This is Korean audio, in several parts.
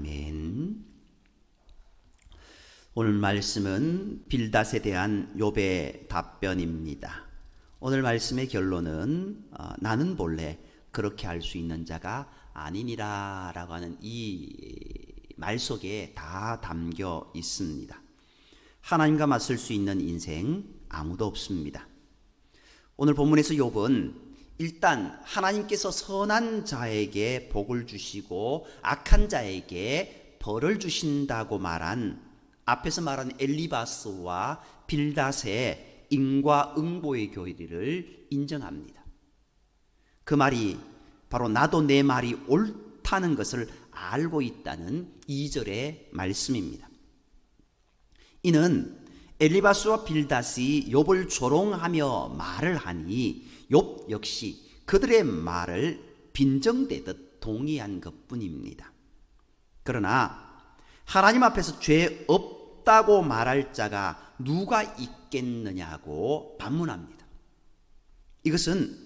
아멘. 오늘 말씀은 빌닷에 대한 욥의 답변입니다. 오늘 말씀의 결론은 나는 본래 그렇게 할 수 있는 자가 아니니라 라고 하는 이 말 속에 다 담겨 있습니다. 하나님과 맞설 수 있는 인생 아무도 없습니다. 오늘 본문에서 욥은 일단 하나님께서 선한 자에게 복을 주시고 악한 자에게 벌을 주신다고 말한 앞에서 말한 엘리바스와 빌닷의 인과응보의 교리를 인정합니다. 그 말이 바로 나도 내 말이 옳다는 것을 알고 있다는 2절의 말씀입니다. 이는 엘리바스와 빌닷이 욥을 조롱하며 말을 하니 욥 역시 그들의 말을 빈정대듯 동의한 것뿐입니다. 그러나 하나님 앞에서 죄 없다고 말할 자가 누가 있겠느냐고 반문합니다. 이것은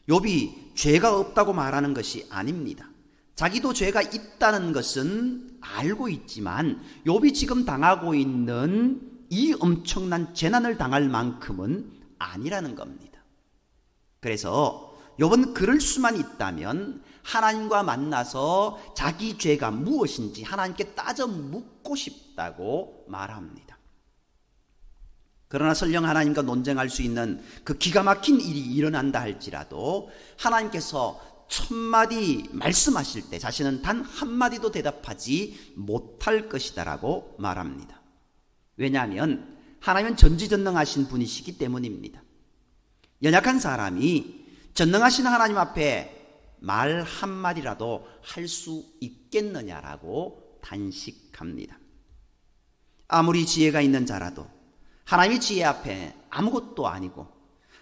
욥이 죄가 없다고 말하는 것이 아닙니다. 자기도 죄가 있다는 것은 알고 있지만 욥이 지금 당하고 있는 이 엄청난 재난을 당할 만큼은 아니라는 겁니다. 그래서 욥은 그럴 수만 있다면 하나님과 만나서 자기 죄가 무엇인지 하나님께 따져 묻고 싶다고 말합니다. 그러나 설령 하나님과 논쟁할 수 있는 그 기가 막힌 일이 일어난다 할지라도 하나님께서 천마디 말씀하실 때 자신은 단 한마디도 대답하지 못할 것이다라고 말합니다. 왜냐하면 하나님은 전지전능하신 분이시기 때문입니다. 연약한 사람이 전능하신 하나님 앞에 말 한마디라도 할 수 있겠느냐라고 단식합니다. 아무리 지혜가 있는 자라도 하나님의 지혜 앞에 아무것도 아니고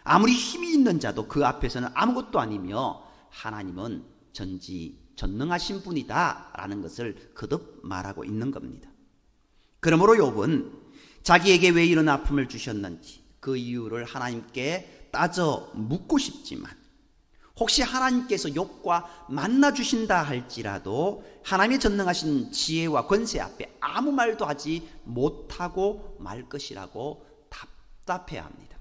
아무리 힘이 있는 자도 그 앞에서는 아무것도 아니며 하나님은 전지전능하신 분이다 라는 것을 거듭 말하고 있는 겁니다. 그러므로 욥은 자기에게 왜 이런 아픔을 주셨는지 그 이유를 하나님께 따져 묻고 싶지만 혹시 하나님께서 욥과 만나 주신다 할지라도 하나님의 전능하신 지혜와 권세 앞에 아무 말도 하지 못하고 말 것이라고 답답해합니다.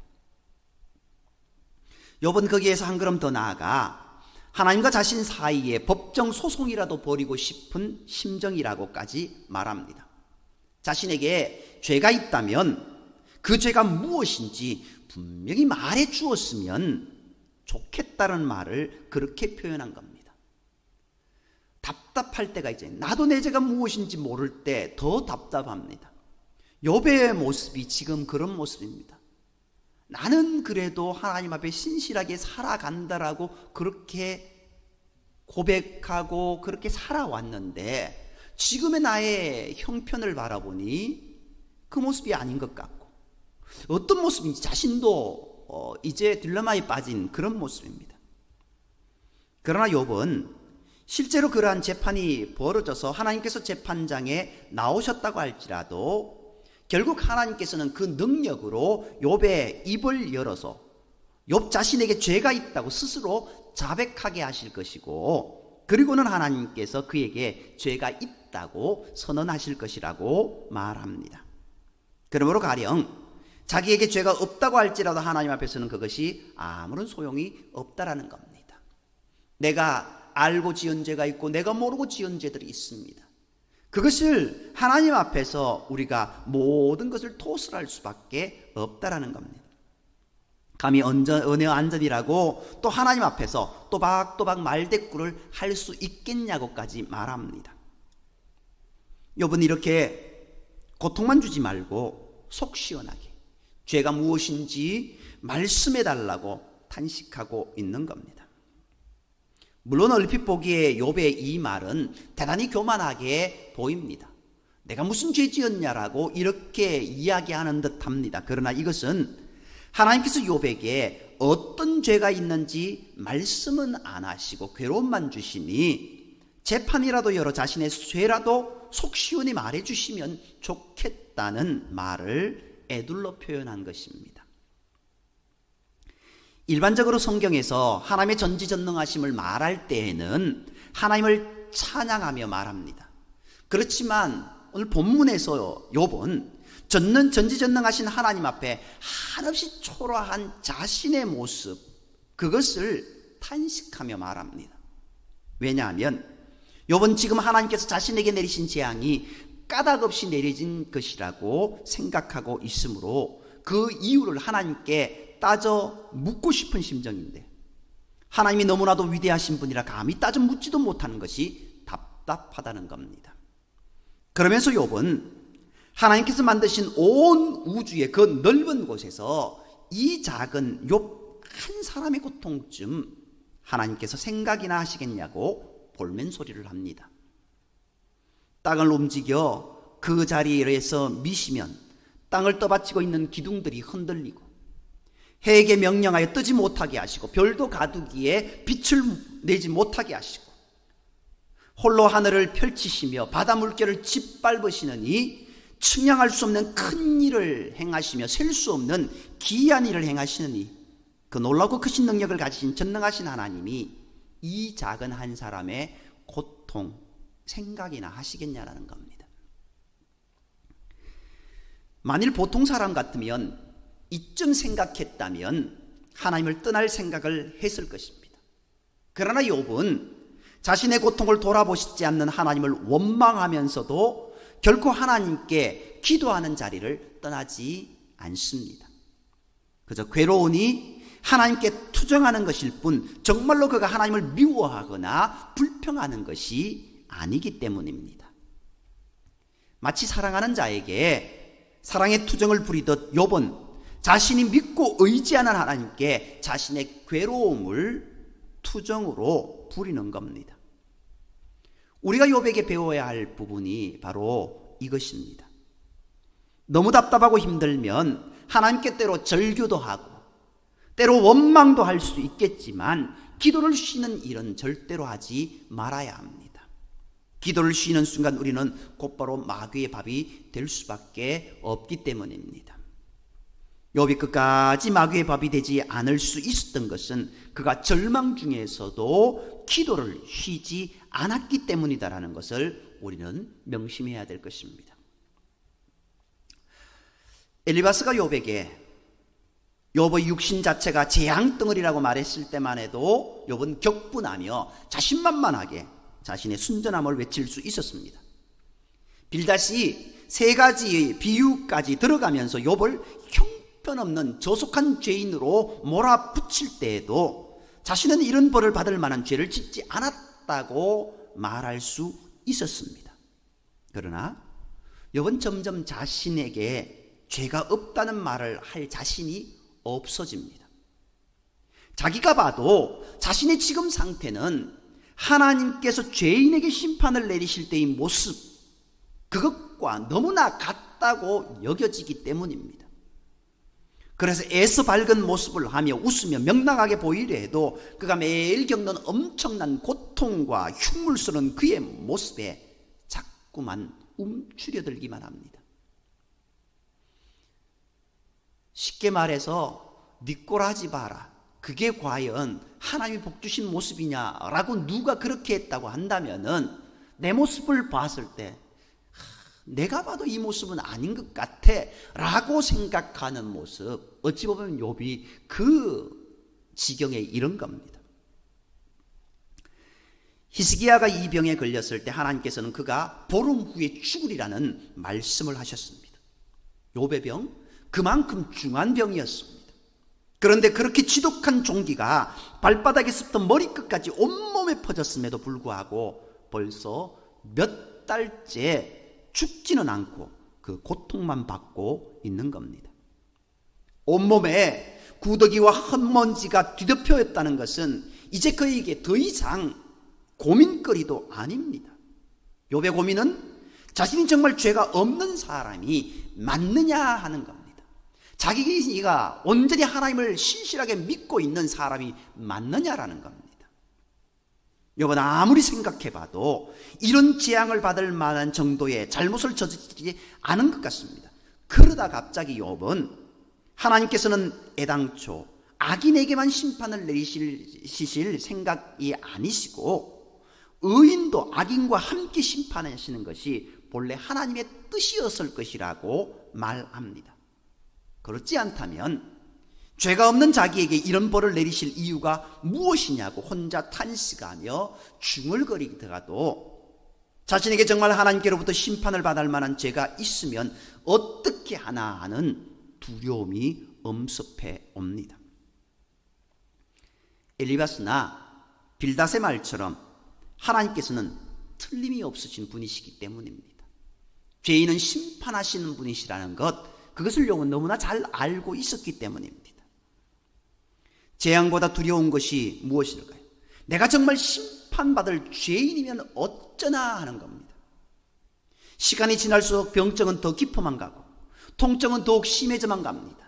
욥은 거기에서 한 걸음 더 나아가 하나님과 자신 사이에 법정 소송이라도 벌이고 싶은 심정이라고까지 말합니다. 자신에게 죄가 있다면 그 죄가 무엇인지 분명히 말해 주었으면 좋겠다는 말을 그렇게 표현한 겁니다. 답답할 때가 이제 나도 내 죄가 무엇인지 모를 때 더 답답합니다. 욥의 모습이 지금 그런 모습입니다. 나는 그래도 하나님 앞에 신실하게 살아간다라고 그렇게 고백하고 그렇게 살아왔는데 지금의 나의 형편을 바라보니 그 모습이 아닌 것 같고 어떤 모습인지 자신도 이제 딜레마에 빠진 그런 모습입니다. 그러나 욥은 실제로 그러한 재판이 벌어져서 하나님께서 재판장에 나오셨다고 할지라도 결국 하나님께서는 그 능력으로 욥의 입을 열어서 욥 자신에게 죄가 있다고 스스로 자백하게 하실 것이고 그리고는 하나님께서 그에게 죄가 있다고 선언하실 것이라고 말합니다. 그러므로 가령 자기에게 죄가 없다고 할지라도 하나님 앞에서는 그것이 아무런 소용이 없다라는 겁니다. 내가 알고 지은 죄가 있고 내가 모르고 지은 죄들이 있습니다. 그것을 하나님 앞에서 우리가 모든 것을 토설할 수밖에 없다라는 겁니다. 감히 언어 안전이라고 또 하나님 앞에서 또박또박 말대꾸를 할 수 있겠냐고까지 말합니다. 욥은 이렇게 고통만 주지 말고 속 시원하게 죄가 무엇인지 말씀해 달라고 탄식하고 있는 겁니다. 물론 얼핏 보기에 욥의 이 말은 대단히 교만하게 보입니다. 내가 무슨 죄 지었냐라고 이렇게 이야기하는 듯합니다. 그러나 이것은 하나님께서 욥에게 어떤 죄가 있는지 말씀은 안 하시고 괴로움만 주시니 재판이라도 열어 자신의 죄라도 속 시원히 말해 주시면 좋겠다는 말을 애둘러 표현한 것입니다. 일반적으로 성경에서 하나님의 전지전능하심을 말할 때에는 하나님을 찬양하며 말합니다. 그렇지만 오늘 본문에서 욥은 전지전능하신 하나님 앞에 한없이 초라한 자신의 모습, 그것을 탄식하며 말합니다. 왜냐하면 욥은 지금 하나님께서 자신에게 내리신 재앙이 까닭없이 내려진 것이라고 생각하고 있으므로 그 이유를 하나님께 따져 묻고 싶은 심정인데, 하나님이 너무나도 위대하신 분이라 감히 따져 묻지도 못하는 것이 답답하다는 겁니다. 그러면서 욥은 하나님께서 만드신 온 우주의 그 넓은 곳에서 이 작은 욥 한 사람의 고통쯤 하나님께서 생각이나 하시겠냐고 볼멘소리를 합니다. 땅을 움직여 그 자리에서 미시면 땅을 떠받치고 있는 기둥들이 흔들리고, 해에게 명령하여 뜨지 못하게 하시고 별도 가두기에 빛을 내지 못하게 하시고, 홀로 하늘을 펼치시며 바다 물결을 짓밟으시느니 측량할 수 없는 큰 일을 행하시며 셀 수 없는 기이한 일을 행하시느니, 그 놀라고 크신 능력을 가지신 전능하신 하나님이 이 작은 한 사람의 고통 생각이나 하시겠냐라는 겁니다. 만일 보통 사람 같으면 이쯤 생각했다면 하나님을 떠날 생각을 했을 것입니다. 그러나 욥은 자신의 고통을 돌아보시지 않는 하나님을 원망하면서도 결코 하나님께 기도하는 자리를 떠나지 않습니다. 그저 괴로우니 하나님께 투정하는 것일 뿐 정말로 그가 하나님을 미워하거나 불평하는 것이 아니기 때문입니다. 마치 사랑하는 자에게 사랑의 투정을 부리듯 욥은 자신이 믿고 의지하는 하나님께 자신의 괴로움을 투정으로 부리는 겁니다. 우리가 욥에게 배워야 할 부분이 바로 이것입니다. 너무 답답하고 힘들면 하나님께 때로 절규도 하고 때로 원망도 할 수 있겠지만 기도를 쉬는 일은 절대로 하지 말아야 합니다. 기도를 쉬는 순간 우리는 곧바로 마귀의 밥이 될 수밖에 없기 때문입니다. 욥이 끝까지 마귀의 밥이 되지 않을 수 있었던 것은 그가 절망 중에서도 기도를 쉬지 않았기 때문이다라는 것을 우리는 명심해야 될 것입니다. 엘리바스가 욥에게 욥의 육신 자체가 재앙덩어리라고 말했을 때만 해도 욥은 격분하며 자신만만하게 자신의 순전함을 외칠 수 있었습니다. 빌닷이 세 가지의 비유까지 들어가면서 욥을 형편없는 저속한 죄인으로 몰아붙일 때에도 자신은 이런 벌을 받을 만한 죄를 짓지 않았다고 말할 수 있었습니다. 그러나 욥은 점점 자신에게 죄가 없다는 말을 할 자신이 없어집니다. 자기가 봐도 자신의 지금 상태는 하나님께서 죄인에게 심판을 내리실 때의 모습, 그것과 너무나 같다고 여겨지기 때문입니다. 그래서 애써 밝은 모습을 하며 웃으며 명랑하게 보이려 해도 그가 매일 겪는 엄청난 고통과 흉물스러운 그의 모습에 자꾸만 움츠려들기만 합니다. 쉽게 말해서 네 꼴 하지 마라, 그게 과연 하나님이 복 주신 모습이냐라고 누가 그렇게 했다고 한다면은 내 모습을 봤을 때 내가 봐도 이 모습은 아닌 것 같아 라고 생각하는 모습, 어찌 보면 욥이 그 지경에 이른 겁니다. 히스기야가 이 병에 걸렸을 때 하나님께서는 그가 보름 후에 죽으리라는 말씀을 하셨습니다. 욥의 병, 그만큼 중한 병이었습니다. 그런데 그렇게 지독한 종기가 발바닥에서부터 머리끝까지 온몸에 퍼졌음에도 불구하고 벌써 몇 달째 죽지는 않고 그 고통만 받고 있는 겁니다. 온몸에 구더기와 흙먼지가 뒤덮여 있다는 것은 이제 그에게 더 이상 고민거리도 아닙니다. 욥의 고민은 자신이 정말 죄가 없는 사람이 맞느냐 하는 겁니다. 자기가 온전히 하나님을 신실하게 믿고 있는 사람이 맞느냐라는 겁니다. 욥은 아무리 생각해봐도 이런 재앙을 받을 만한 정도의 잘못을 저지르지 않은 것 같습니다. 그러다 갑자기 욥은 하나님께서는 애당초 악인에게만 심판을 내리실 생각이 아니시고 의인도 악인과 함께 심판하시는 것이 본래 하나님의 뜻이었을 것이라고 말합니다. 그렇지 않다면 죄가 없는 자기에게 이런 벌을 내리실 이유가 무엇이냐고 혼자 탄식하며 중얼거리다가도 자신에게 정말 하나님께로부터 심판을 받을 만한 죄가 있으면 어떻게 하나 하는 두려움이 엄습해 옵니다. 엘리바스나 빌닷의 말처럼 하나님께서는 틀림이 없으신 분이시기 때문입니다. 죄인은 심판하시는 분이시라는 것, 그것을 용은 너무나 잘 알고 있었기 때문입니다. 재앙보다 두려운 것이 무엇일까요? 내가 정말 심판받을 죄인이면 어쩌나 하는 겁니다. 시간이 지날수록 병증은 더 깊어만 가고 통증은 더욱 심해져만 갑니다.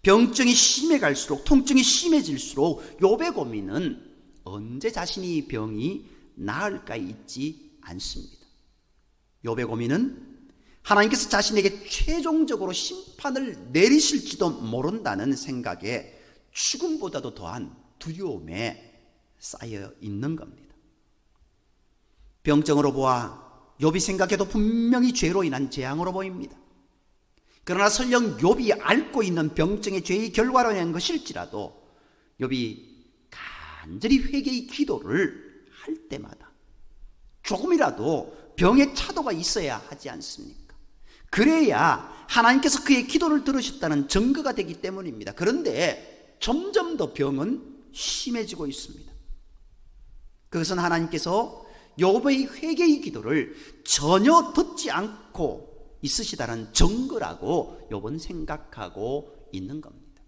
병증이 심해갈수록, 통증이 심해질수록 욥의 고민은 언제 자신이 병이 나을까 있지 않습니다. 욥의 고민은 하나님께서 자신에게 최종적으로 심판을 내리실지도 모른다는 생각에 죽음보다도 더한 두려움에 쌓여 있는 겁니다. 병증으로 보아 욥이 생각해도 분명히 죄로 인한 재앙으로 보입니다. 그러나 설령 욥이 앓고 있는 병증의 죄의 결과로 인한 것일지라도 욥이 간절히 회개의 기도를 할 때마다 조금이라도 병의 차도가 있어야 하지 않습니까? 그래야 하나님께서 그의 기도를 들으셨다는 증거가 되기 때문입니다. 그런데 점점 더 병은 심해지고 있습니다. 그것은 하나님께서 욥의 회개의 기도를 전혀 듣지 않고 있으시다는 증거라고 욥은 생각하고 있는 겁니다.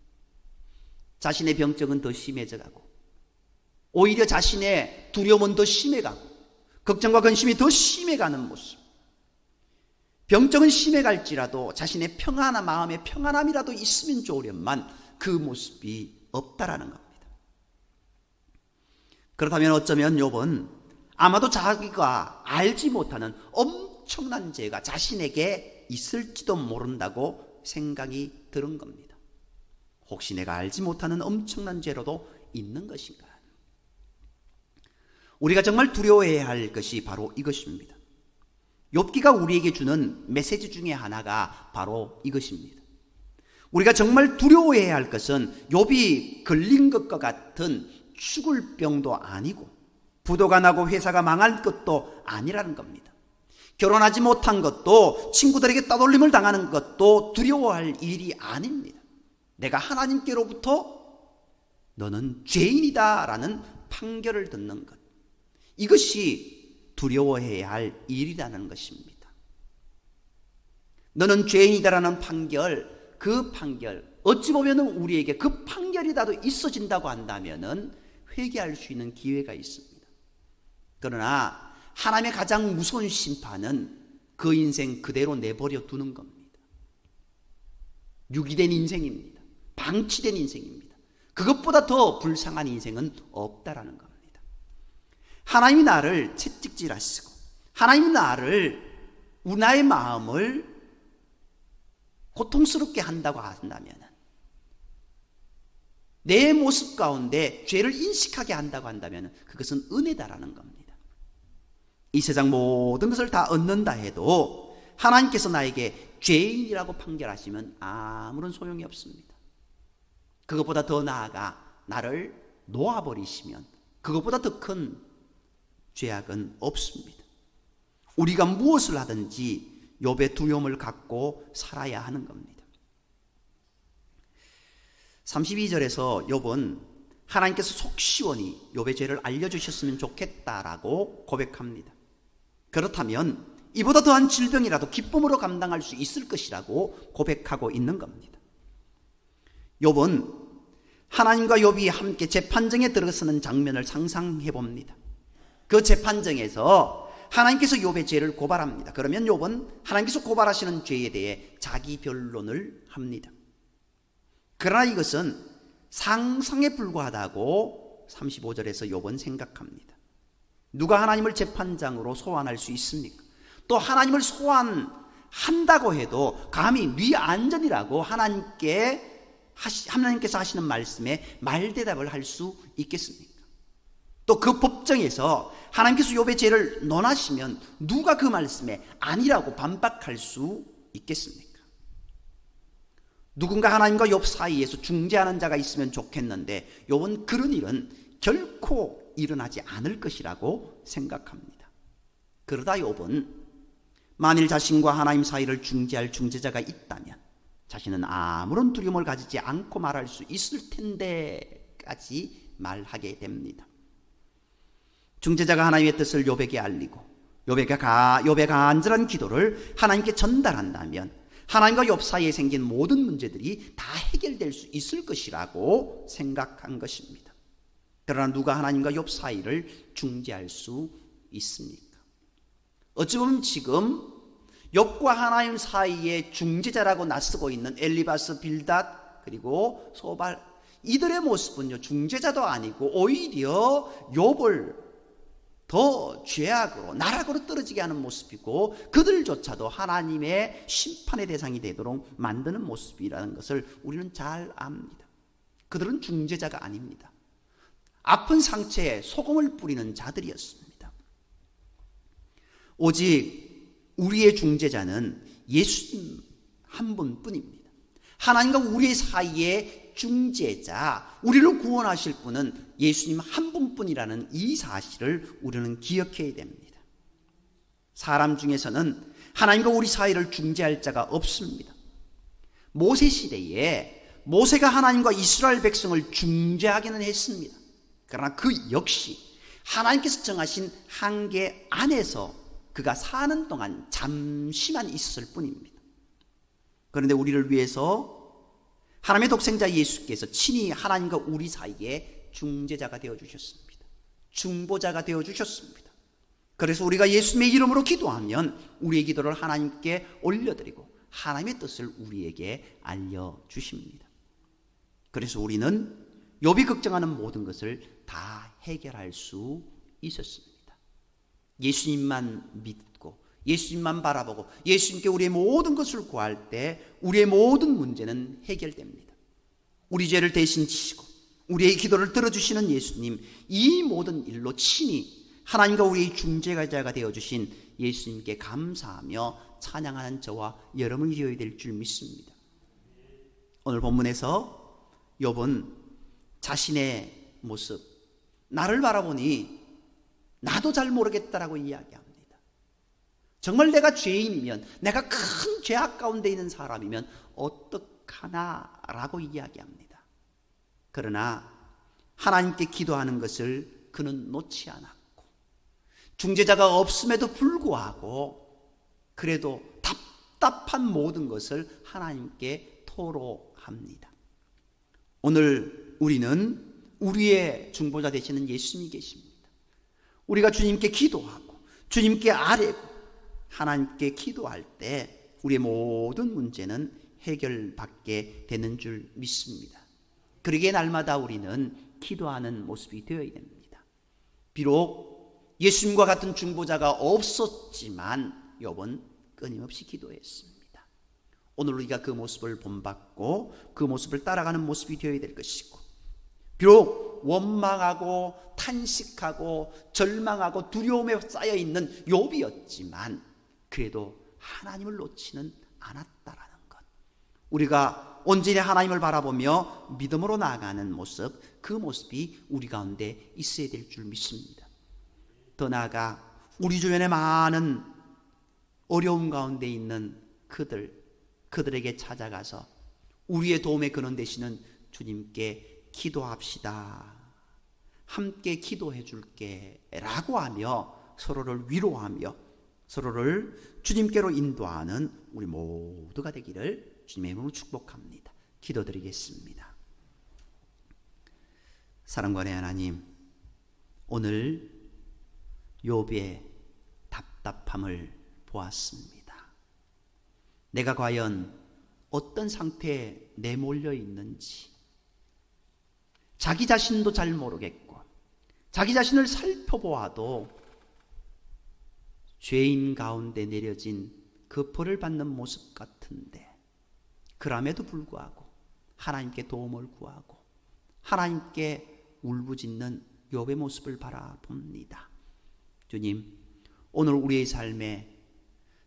자신의 병증은 더 심해져가고 오히려 자신의 두려움은 더 심해가고 걱정과 근심이 더 심해가는 모습. 병증은 심해갈지라도 자신의 평안한 마음의 평안함이라도 있으면 좋으련만 그 모습이 없다라는 겁니다. 그렇다면 어쩌면 욥은 아마도 자기가 알지 못하는 엄청난 죄가 자신에게 있을지도 모른다고 생각이 드는 겁니다. 혹시 내가 알지 못하는 엄청난 죄로도 있는 것인가? 우리가 정말 두려워해야 할 것이 바로 이것입니다. 욥기가 우리에게 주는 메시지 중에 하나가 바로 이것입니다. 우리가 정말 두려워해야 할 것은 욥이 걸린 것과 같은 죽을 병도 아니고 부도가 나고 회사가 망할 것도 아니라는 겁니다. 결혼하지 못한 것도 친구들에게 따돌림을 당하는 것도 두려워할 일이 아닙니다. 내가 하나님께로부터 너는 죄인이다 라는 판결을 듣는 것, 이것이 두려워해야 할 일이라는 것입니다. 너는 죄인이다라는 판결, 그 판결, 어찌 보면 우리에게 그 판결이라도 있어진다고 한다면 회개할 수 있는 기회가 있습니다. 그러나 하나님의 가장 무서운 심판은 그 인생 그대로 내버려 두는 겁니다. 유기된 인생입니다. 방치된 인생입니다. 그것보다 더 불쌍한 인생은 없다라는 겁니다. 하나님이 나를 채찍질하시고 하나님이 나의 마음을 고통스럽게 한다고 한다면, 내 모습 가운데 죄를 인식하게 한다고 한다면 그것은 은혜다라는 겁니다. 이 세상 모든 것을 다 얻는다 해도 하나님께서 나에게 죄인이라고 판결하시면 아무런 소용이 없습니다. 그것보다 더 나아가 나를 놓아버리시면 그것보다 더 큰 죄악은 없습니다. 우리가 무엇을 하든지 욥의 두려움을 갖고 살아야 하는 겁니다. 32절에서 욥은 하나님께서 속 시원히 욥의 죄를 알려주셨으면 좋겠다라고 고백합니다. 그렇다면 이보다 더한 질병이라도 기쁨으로 감당할 수 있을 것이라고 고백하고 있는 겁니다. 욥은 하나님과 욥이 함께 재판정에 들어서는 장면을 상상해 봅니다. 그 재판정에서 하나님께서 욥의 죄를 고발합니다. 그러면 욥은 하나님께서 고발하시는 죄에 대해 자기 변론을 합니다. 그러나 이것은 상상에 불과하다고 35절에서 욥은 생각합니다. 누가 하나님을 재판장으로 소환할 수 있습니까? 또 하나님을 소환한다고 해도 감히 네 안전이라고 하나님께서 하시는 말씀에 말대답을 할 수 있겠습니까? 또 그 법정에서 하나님께서 욥의 죄를 논하시면 누가 그 말씀에 아니라고 반박할 수 있겠습니까? 누군가 하나님과 욥 사이에서 중재하는 자가 있으면 좋겠는데 욥은 그런 일은 결코 일어나지 않을 것이라고 생각합니다. 그러다 욥은 만일 자신과 하나님 사이를 중재할 중재자가 있다면 자신은 아무런 두려움을 가지지 않고 말할 수 있을 텐데까지 말하게 됩니다. 중재자가 하나님의 뜻을 욥에게 알리고 욥의 간절한 기도를 하나님께 전달한다면 하나님과 욥 사이에 생긴 모든 문제들이 다 해결될 수 있을 것이라고 생각한 것입니다. 그러나 누가 하나님과 욥 사이를 중재할 수 있습니까? 어찌 보면 지금 욥과 하나님 사이에 중재자라고 나서고 있는 엘리바스, 빌닷 그리고 소발, 이들의 모습은요 중재자도 아니고 오히려 욥을 더 죄악으로 나락으로 떨어지게 하는 모습이고 그들조차도 하나님의 심판의 대상이 되도록 만드는 모습이라는 것을 우리는 잘 압니다. 그들은 중재자가 아닙니다. 아픈 상처에 소금을 뿌리는 자들이었습니다. 오직 우리의 중재자는 예수님 한 분뿐입니다. 하나님과 우리 사이에 중재자, 우리를 구원하실 분은 예수님 한 분뿐이라는 이 사실을 우리는 기억해야 됩니다. 사람 중에서는 하나님과 우리 사이를 중재할 자가 없습니다. 모세 시대에 모세가 하나님과 이스라엘 백성을 중재하기는 했습니다. 그러나 그 역시 하나님께서 정하신 한계 안에서 그가 사는 동안 잠시만 있었을 뿐입니다. 그런데 우리를 위해서 하나님의 독생자 예수께서 친히 하나님과 우리 사이에 중재자가 되어주셨습니다. 중보자가 되어주셨습니다. 그래서 우리가 예수님의 이름으로 기도하면 우리의 기도를 하나님께 올려드리고 하나님의 뜻을 우리에게 알려주십니다. 그래서 우리는 욥이 걱정하는 모든 것을 다 해결할 수 있었습니다. 예수님만 믿고 예수님만 바라보고 예수님께 우리의 모든 것을 구할 때 우리의 모든 문제는 해결됩니다. 우리 죄를 대신 지시고 우리의 기도를 들어주시는 예수님, 이 모든 일로 친히 하나님과 우리의 중재자가 되어주신 예수님께 감사하며 찬양하는 저와 여러분이 되어야 될 줄 믿습니다. 오늘 본문에서 욥은 자신의 모습, 나를 바라보니 나도 잘 모르겠다라고 이야기합니다. 정말 내가 죄인이면, 내가 큰 죄악 가운데 있는 사람이면 어떡하나라고 이야기합니다. 그러나 하나님께 기도하는 것을 그는 놓지 않았고 중재자가 없음에도 불구하고 그래도 답답한 모든 것을 하나님께 토로합니다. 오늘 우리는 우리의 중보자 되시는 예수님이 계십니다. 우리가 주님께 기도하고 주님께 아뢰고 하나님께 기도할 때 우리의 모든 문제는 해결받게 되는 줄 믿습니다. 그러기에 날마다 우리는 기도하는 모습이 되어야 됩니다. 비록 예수님과 같은 중보자가 없었지만 욥은 끊임없이 기도했습니다. 오늘 우리가 그 모습을 본받고 그 모습을 따라가는 모습이 되어야 될 것이고, 비록 원망하고 탄식하고 절망하고 두려움에 쌓여있는 욥이었지만 그래도 하나님을 놓지는 않았다라는 것, 우리가 온전히 하나님을 바라보며 믿음으로 나아가는 모습, 그 모습이 우리 가운데 있어야 될 줄 믿습니다. 더 나아가 우리 주변에 많은 어려움 가운데 있는 그들에게 찾아가서 우리의 도움의 근원 되시는 주님께 기도합시다, 함께 기도해 줄게 라고 하며 서로를 위로하며 서로를 주님께로 인도하는 우리 모두가 되기를 주님의 이름으로 축복합니다. 기도드리겠습니다. 사랑과의 하나님, 오늘 욥의 답답함을 보았습니다. 내가 과연 어떤 상태에 내몰려 있는지 자기 자신도 잘 모르겠고 자기 자신을 살펴보아도 죄인 가운데 내려진 그 벌을 받는 모습 같은데, 그럼에도 불구하고 하나님께 도움을 구하고 하나님께 울부짖는 욥의 모습을 바라봅니다. 주님, 오늘 우리의 삶에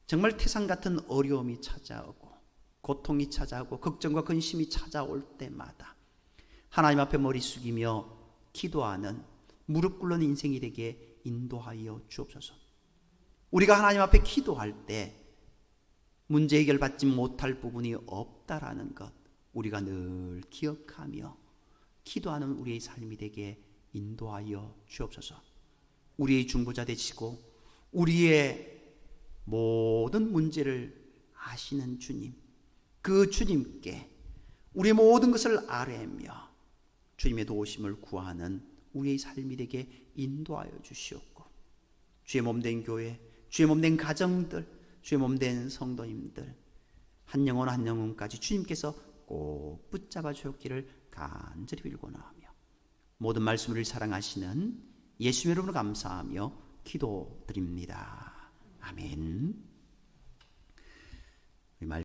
정말 태산 같은 어려움이 찾아오고 고통이 찾아오고 걱정과 근심이 찾아올 때마다 하나님 앞에 머리 숙이며 기도하는 무릎 꿇는 인생이 되게 인도하여 주옵소서. 우리가 하나님 앞에 기도할 때 문제 해결받지 못할 부분이 없다라는 것 우리가 늘 기억하며 기도하는 우리의 삶이 되게 인도하여 주옵소서. 우리의 중보자 되시고 우리의 모든 문제를 아시는 주님, 그 주님께 우리의 모든 것을 아뢰며 주님의 도우심을 구하는 우리의 삶이 되게 인도하여 주시옵고, 주의 몸된 교회, 주의 몸된 가정들, 주의 몸된 성도님들 한 영혼 한 영혼까지 주님께서 꼭 붙잡아 주옵기를 간절히 빌고나오며 모든 말씀을 사랑하시는 예수님 이름으로 감사하며 기도드립니다. 아멘.